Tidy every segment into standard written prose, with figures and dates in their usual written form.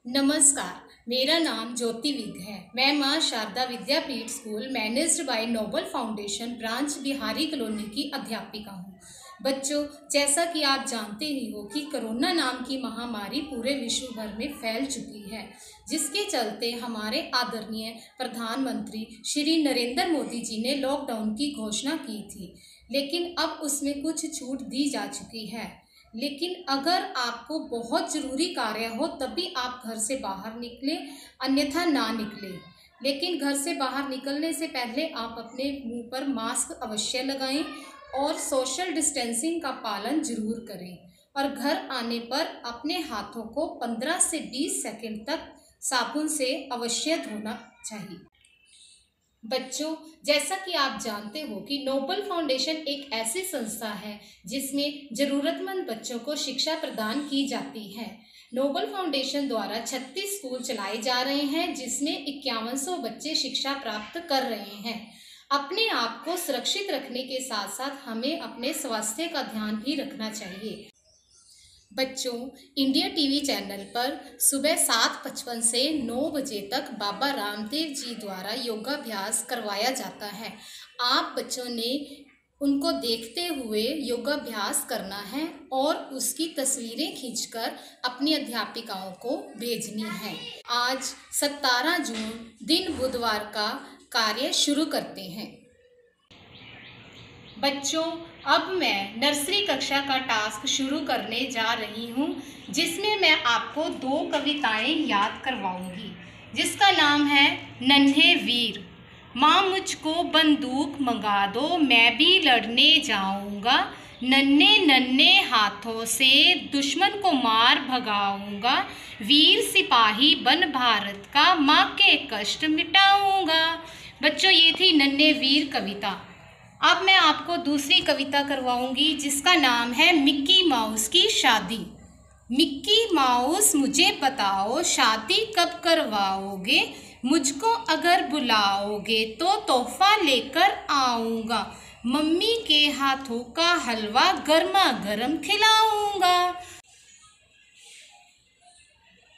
नमस्कार, मेरा नाम ज्योति विग है। मैं मां Sharda Vidyapeeth school managed by Noble foundation branch Bihari colony की अध्यापिका हूँ। बच्चों, जैसा कि आप जानते ही हो कि कोरोना नाम की महामारी पूरे विश्व भर में फैल चुकी है, जिसके चलते हमारे आदरणीय प्रधानमंत्री श्री नरेंद्र मोदी जी ने लॉकडाउन की घोषणा की थी, लेकिन अब उसमें कुछ छूट दी जा चुकी है। लेकिन अगर आपको बहुत ज़रूरी कार्य हो तभी आप घर से बाहर निकलें, अन्यथा ना निकलें। लेकिन घर से बाहर निकलने से पहले आप अपने मुंह पर मास्क अवश्य लगाएं और सोशल डिस्टेंसिंग का पालन जरूर करें। और घर आने पर अपने हाथों को 15 से 20 सेकंड तक साबुन से अवश्य धोना चाहिए। बच्चों, जैसा कि आप जानते हो कि नोबल फाउंडेशन एक ऐसी संस्था है जिसमें ज़रूरतमंद बच्चों को शिक्षा प्रदान की जाती है। नोबल फाउंडेशन द्वारा 36 स्कूल चलाए जा रहे हैं, जिसमें 5100 बच्चे शिक्षा प्राप्त कर रहे हैं। अपने आप को सुरक्षित रखने के साथ साथ हमें अपने स्वास्थ्य का ध्यान भी रखना चाहिए। बच्चों, इंडिया टीवी चैनल पर सुबह 7:55 से 9 बजे तक बाबा रामदेव जी द्वारा योगाभ्यास करवाया जाता है। आप बच्चों ने उनको देखते हुए योगाभ्यास करना है और उसकी तस्वीरें खींचकर अपनी अध्यापिकाओं को भेजनी है। आज 17 जून दिन बुधवार का कार्य शुरू करते हैं। बच्चों, अब मैं नर्सरी कक्षा का टास्क शुरू करने जा रही हूँ, जिसमें मैं आपको 2 कविताएं याद करवाऊंगी, जिसका नाम है नन्हे वीर। माँ मुझको बंदूक मंगा दो, मैं भी लड़ने जाऊंगा, नन्हे नन्हे हाथों से दुश्मन को मार भगाऊंगा, वीर सिपाही बन भारत का माँ के कष्ट मिटाऊंगा। बच्चों, ये थी नन्हे वीर कविता। अब मैं आपको दूसरी कविता करवाऊंगी, जिसका नाम है मिक्की माउस की शादी। मिक्की माउस मुझे बताओ, शादी कब करवाओगे, मुझको अगर बुलाओगे तो तोहफा लेकर आऊँगा, मम्मी के हाथों का हलवा गर्मा गर्म खिलाऊँगा।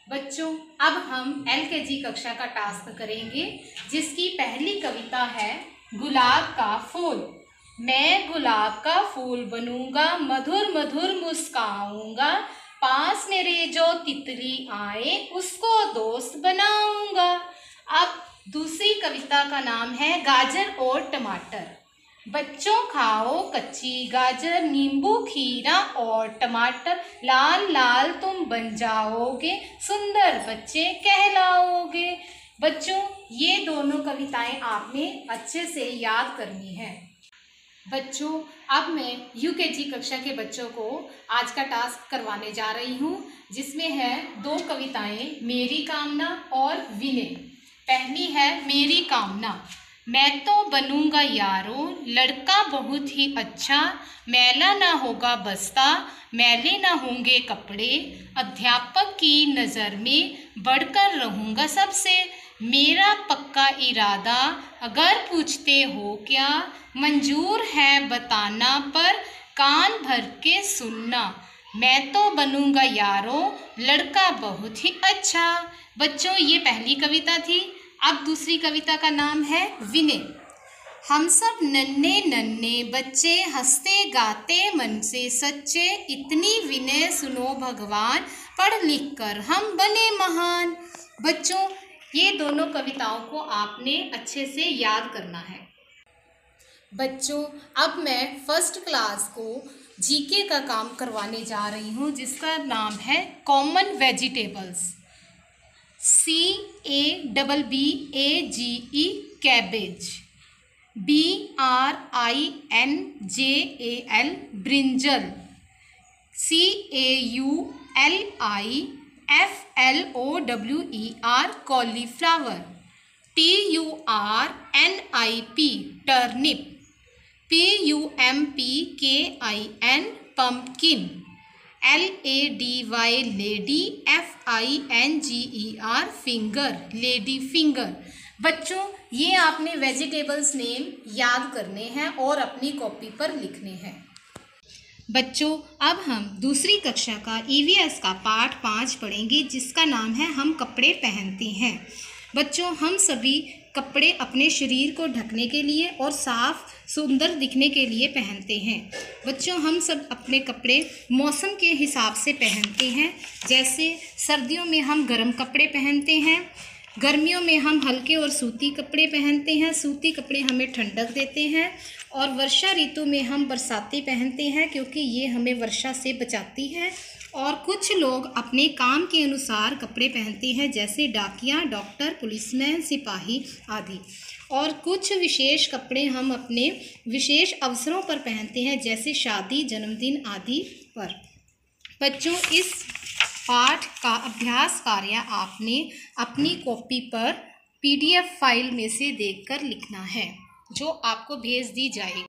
बच्चों, अब हम LKG कक्षा का टास्क करेंगे, जिसकी पहली कविता है गुलाब का फूल। मैं गुलाब का फूल बनूंगा, मधुर मधुर मुस्काऊंगा, पास मेरे जो तितली आए उसको दोस्त बनाऊंगा। अब दूसरी कविता का नाम है गाजर और टमाटर। बच्चों खाओ कच्ची गाजर, नींबू खीरा और टमाटर, लाल लाल तुम बन जाओगे, सुंदर बच्चे कहलाओगे। बच्चों, ये दोनों कविताएं आपने अच्छे से याद करनी है। बच्चों, अब मैं UKG कक्षा के बच्चों को आज का टास्क करवाने जा रही हूँ, जिसमें है 2 कविताएं, मेरी कामना और विनय। पहली है मेरी कामना। मैं तो बनूंगा यारो, लड़का बहुत ही अच्छा, मैला ना होगा बस्ता, मैले ना होंगे कपड़े, अध्यापक की नज़र में बढ़कर रहूंगा सबसे, मेरा पक्का इरादा अगर पूछते हो क्या, मंजूर है बताना पर कान भर के सुनना, मैं तो बनूंगा यारो, लड़का बहुत ही अच्छा। बच्चों, ये पहली कविता थी। अब दूसरी कविता का नाम है विनय। हम सब नन्हे नन्हे बच्चे, हंसते गाते मन से सच्चे, इतनी विनय सुनो भगवान, पढ़ लिख कर हम बने महान। बच्चों, ये दोनों कविताओं को आपने अच्छे से याद करना है। बच्चों, अब मैं फर्स्ट क्लास को GK का काम करवाने जा रही हूँ, जिसका नाम है common vegetables. CABBAGE cabbage, BRINJAL brinjal, CAULIFLOWER cauliflower, TURNIP turnip, PUMPKIN pumpkin, LADY lady, FINGER finger, lady finger. बच्चों, ये आपने वेजिटेबल्स नेम याद करने हैं और अपनी कॉपी पर लिखने हैं। बच्चों, अब हम दूसरी कक्षा का ईवीएस का पाठ 5 पढ़ेंगे, जिसका नाम है हम कपड़े पहनते हैं। बच्चों, हम सभी कपड़े अपने शरीर को ढकने के लिए और साफ सुंदर दिखने के लिए पहनते हैं। बच्चों, हम सब अपने कपड़े मौसम के हिसाब से पहनते हैं। जैसे सर्दियों में हम गर्म कपड़े पहनते हैं, गर्मियों में हम हल्के और सूती कपड़े पहनते हैं। सूती कपड़े हमें ठंडक देते हैं। और वर्षा ऋतु में हम बरसाती पहनते हैं, क्योंकि ये हमें वर्षा से बचाती है। और कुछ लोग अपने काम के अनुसार कपड़े पहनते हैं, जैसे डाकिया, डॉक्टर, पुलिसमैन, सिपाही आदि। और कुछ विशेष कपड़े हम अपने विशेष अवसरों पर पहनते हैं, जैसे शादी, जन्मदिन आदि पर। बच्चों, इस पाठ का अभ्यास कार्य आपने अपनी कॉपी पर PDF फाइल में से देखकर लिखना है, जो आपको भेज दी जाएगी।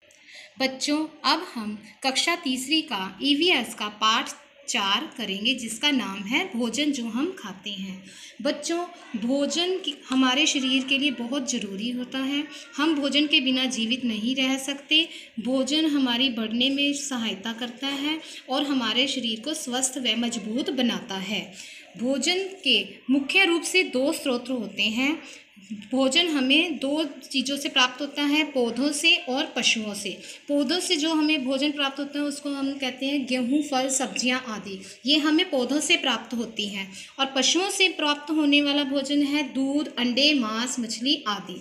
बच्चों, अब हम कक्षा तीसरी का EVS का पाठ 4 करेंगे, जिसका नाम है भोजन जो हम खाते हैं। बच्चों, भोजन हमारे शरीर के लिए बहुत ज़रूरी होता है। हम भोजन के बिना जीवित नहीं रह सकते। भोजन हमारी बढ़ने में सहायता करता है और हमारे शरीर को स्वस्थ व मजबूत बनाता है। भोजन के मुख्य रूप से 2 स्रोत होते हैं। भोजन हमें 2 चीज़ों से प्राप्त होता है, पौधों से और पशुओं से। पौधों से जो हमें भोजन प्राप्त होता है उसको हम कहते हैं गेहूँ, फल, सब्जियां आदि। ये हमें पौधों से प्राप्त होती हैं। और पशुओं से प्राप्त होने वाला भोजन है दूध, अंडे, मांस, मछली आदि।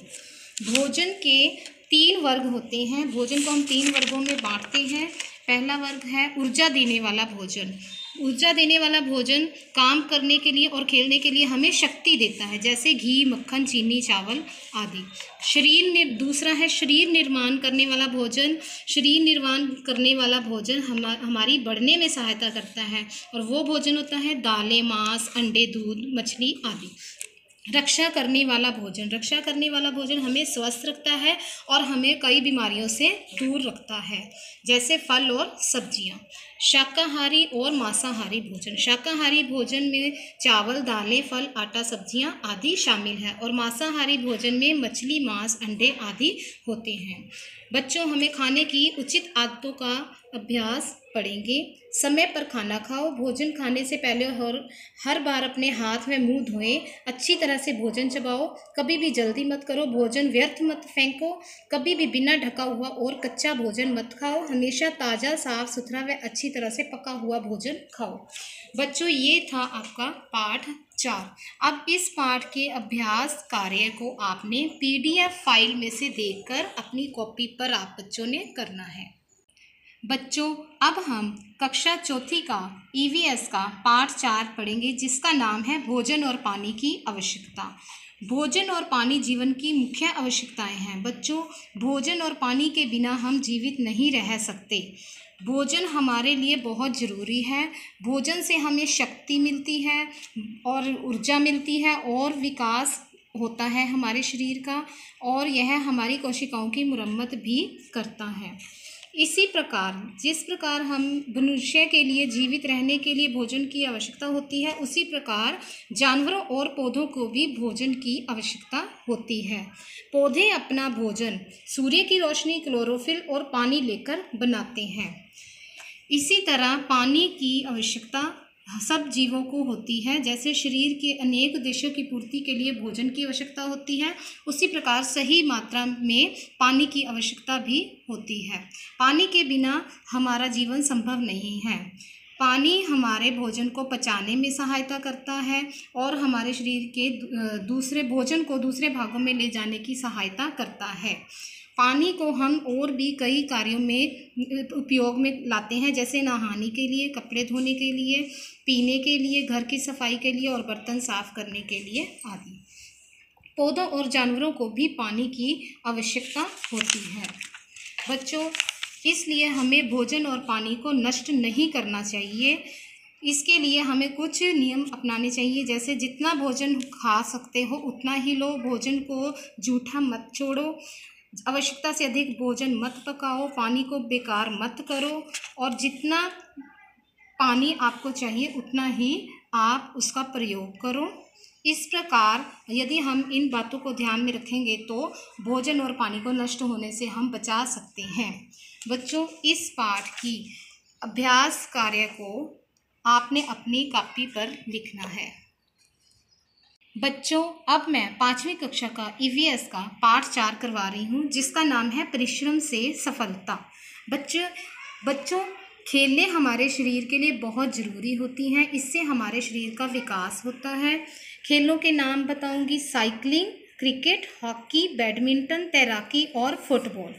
भोजन के 3 वर्ग होते हैं। भोजन को हम 3 वर्गों में बांटते हैं। पहला वर्ग है ऊर्जा देने वाला भोजन। ऊर्जा देने वाला भोजन काम करने के लिए और खेलने के लिए हमें शक्ति देता है, जैसे घी, मक्खन, चीनी, चावल आदि। दूसरा है शरीर निर्माण करने वाला भोजन। शरीर निर्माण करने वाला भोजन हमारी बढ़ने में सहायता करता है, और वो भोजन होता है दालें, मांस, अंडे, दूध, मछली आदि। रक्षा करने वाला भोजन। रक्षा करने वाला भोजन हमें स्वस्थ रखता है और हमें कई बीमारियों से दूर रखता है, जैसे फल और सब्जियां। शाकाहारी और मांसाहारी भोजन। शाकाहारी भोजन में चावल, दालें, फल, आटा, सब्जियां आदि शामिल है, और मांसाहारी भोजन में मछली, मांस, अंडे आदि होते हैं। बच्चों, हमें खाने की उचित आदतों का अभ्यास पढ़ेंगे। समय पर खाना खाओ। भोजन खाने से पहले हर बार अपने हाथ व मुंह धोएं। अच्छी तरह से भोजन चबाओ। कभी भी जल्दी मत करो। भोजन व्यर्थ मत फेंको। कभी भी बिना ढका हुआ और कच्चा भोजन मत खाओ। हमेशा ताज़ा, साफ सुथरा व अच्छी तरह से पका हुआ भोजन खाओ। बच्चों, ये था आपका पाठ 4। अब इस पाठ के अभ्यास कार्य को आपने PDF फाइल में से देखकर अपनी कॉपी पर आप बच्चों ने करना है। बच्चों, अब हम कक्षा चौथी का EVS का पाठ 4 पढ़ेंगे, जिसका नाम है भोजन और पानी की आवश्यकता। भोजन और पानी जीवन की मुख्य आवश्यकताएं हैं। बच्चों, भोजन और पानी के बिना हम जीवित नहीं रह सकते। भोजन हमारे लिए बहुत ज़रूरी है। भोजन से हमें शक्ति मिलती है और ऊर्जा मिलती है और विकास होता है हमारे शरीर का, और यह हमारी कोशिकाओं की मुरम्मत भी करता है। इसी प्रकार जिस प्रकार हम मनुष्य के लिए जीवित रहने के लिए भोजन की आवश्यकता होती है, उसी प्रकार जानवरों और पौधों को भी भोजन की आवश्यकता होती है। पौधे अपना भोजन सूर्य की रोशनी, क्लोरोफिल और पानी लेकर बनाते हैं। इसी तरह पानी की आवश्यकता सब जीवों को होती है। जैसे शरीर के अनेक उद्देश्यों की पूर्ति के लिए भोजन की आवश्यकता होती है, उसी प्रकार सही मात्रा में पानी की आवश्यकता भी होती है। पानी के बिना हमारा जीवन संभव नहीं है। पानी हमारे भोजन को पचाने में सहायता करता है और हमारे शरीर के दूसरे भोजन को दूसरे भागों में ले जाने की सहायता करता है। पानी को हम और भी कई कार्यों में उपयोग में लाते हैं, जैसे नहाने के लिए, कपड़े धोने के लिए, पीने के लिए, घर की सफाई के लिए और बर्तन साफ करने के लिए आदि। पौधों और जानवरों को भी पानी की आवश्यकता होती है। बच्चों, इसलिए हमें भोजन और पानी को नष्ट नहीं करना चाहिए। इसके लिए हमें कुछ नियम अपनाने चाहिए, जैसे जितना भोजन खा सकते हो उतना ही लो। भोजन को जूठा मत छोड़ो। आवश्यकता से अधिक भोजन मत पकाओ। पानी को बेकार मत करो, और जितना पानी आपको चाहिए उतना ही आप उसका प्रयोग करो। इस प्रकार यदि हम इन बातों को ध्यान में रखेंगे तो भोजन और पानी को नष्ट होने से हम बचा सकते हैं। बच्चों, इस पाठ की अभ्यास कार्य को आपने अपनी कॉपी पर लिखना है। बच्चों, अब मैं 5वीं कक्षा का ईवीएस का पाठ 4 करवा रही हूँ, जिसका नाम है परिश्रम से सफलता। बच्चों, खेलें हमारे शरीर के लिए बहुत ज़रूरी होती हैं। इससे हमारे शरीर का विकास होता है। खेलों के नाम बताऊंगी: साइकिलिंग, क्रिकेट, हॉकी, बैडमिंटन, तैराकी और फुटबॉल।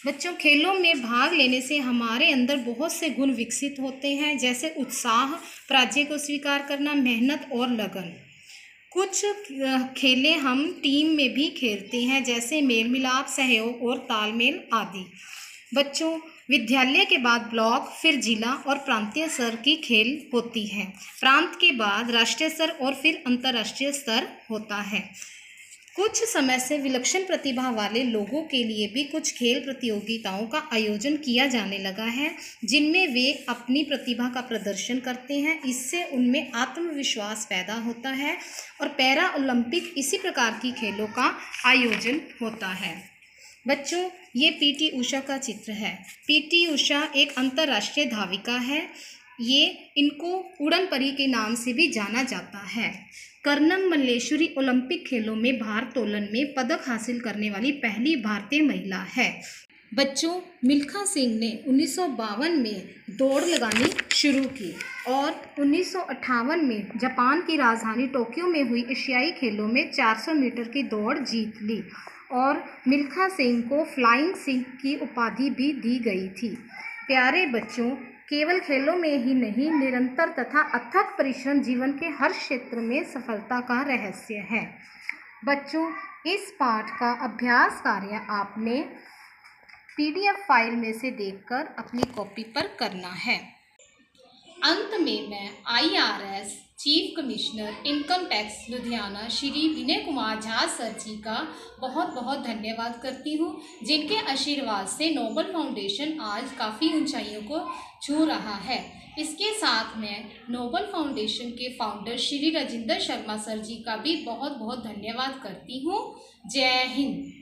बच्चों, खेलों में भाग लेने से हमारे अंदर बहुत से गुण विकसित होते हैं, जैसे उत्साह, पराजय को स्वीकार करना, मेहनत और लगन। कुछ खेलें हम टीम में भी खेलते हैं, जैसे मेल मिलाप, सहयोग और तालमेल आदि। बच्चों, विद्यालय के बाद ब्लॉक, फिर जिला और प्रांतीय स्तर की खेल होती है। प्रांत के बाद राष्ट्रीय स्तर और फिर अंतर्राष्ट्रीय स्तर होता है। कुछ समय से विलक्षण प्रतिभा वाले लोगों के लिए भी कुछ खेल प्रतियोगिताओं का आयोजन किया जाने लगा है, जिनमें वे अपनी प्रतिभा का प्रदर्शन करते हैं। इससे उनमें आत्मविश्वास पैदा होता है और पैरा ओलंपिक इसी प्रकार की खेलों का आयोजन होता है। बच्चों, ये पीटी उषा का चित्र है। पीटी उषा एक अंतर्राष्ट्रीय धाविका है। इनको उड़न परी के नाम से भी जाना जाता है। कर्नम मल्लेश्वरी ओलंपिक खेलों में भारोत्तोलन में पदक हासिल करने वाली पहली भारतीय महिला है। बच्चों, मिल्खा सिंह ने 1952 में दौड़ लगानी शुरू की और 1958 में जापान की राजधानी टोक्यो में हुई एशियाई खेलों में 400 मीटर की दौड़ जीत ली और मिल्खा सिंह को फ्लाइंग सिंह की उपाधि भी दी गई थी। प्यारे बच्चों, केवल खेलों में ही नहीं, निरंतर तथा अथक परिश्रम जीवन के हर क्षेत्र में सफलता का रहस्य है। बच्चों, इस पाठ का अभ्यास कार्य आपने PDF फाइल में से देखकर अपनी कॉपी पर करना है। अंत में मैं IRS chief commissioner income tax Ludhiana Shri Vinay Kumar Jha sir ji का बहुत बहुत धन्यवाद करती हूँ, जिनके आशीर्वाद से नोबल फाउंडेशन आज काफ़ी ऊंचाइयों को छू रहा है। इसके साथ मैं नोबल फाउंडेशन के फाउंडर श्री राजेंद्र शर्मा सर जी का भी बहुत बहुत धन्यवाद करती हूँ। जय हिंद।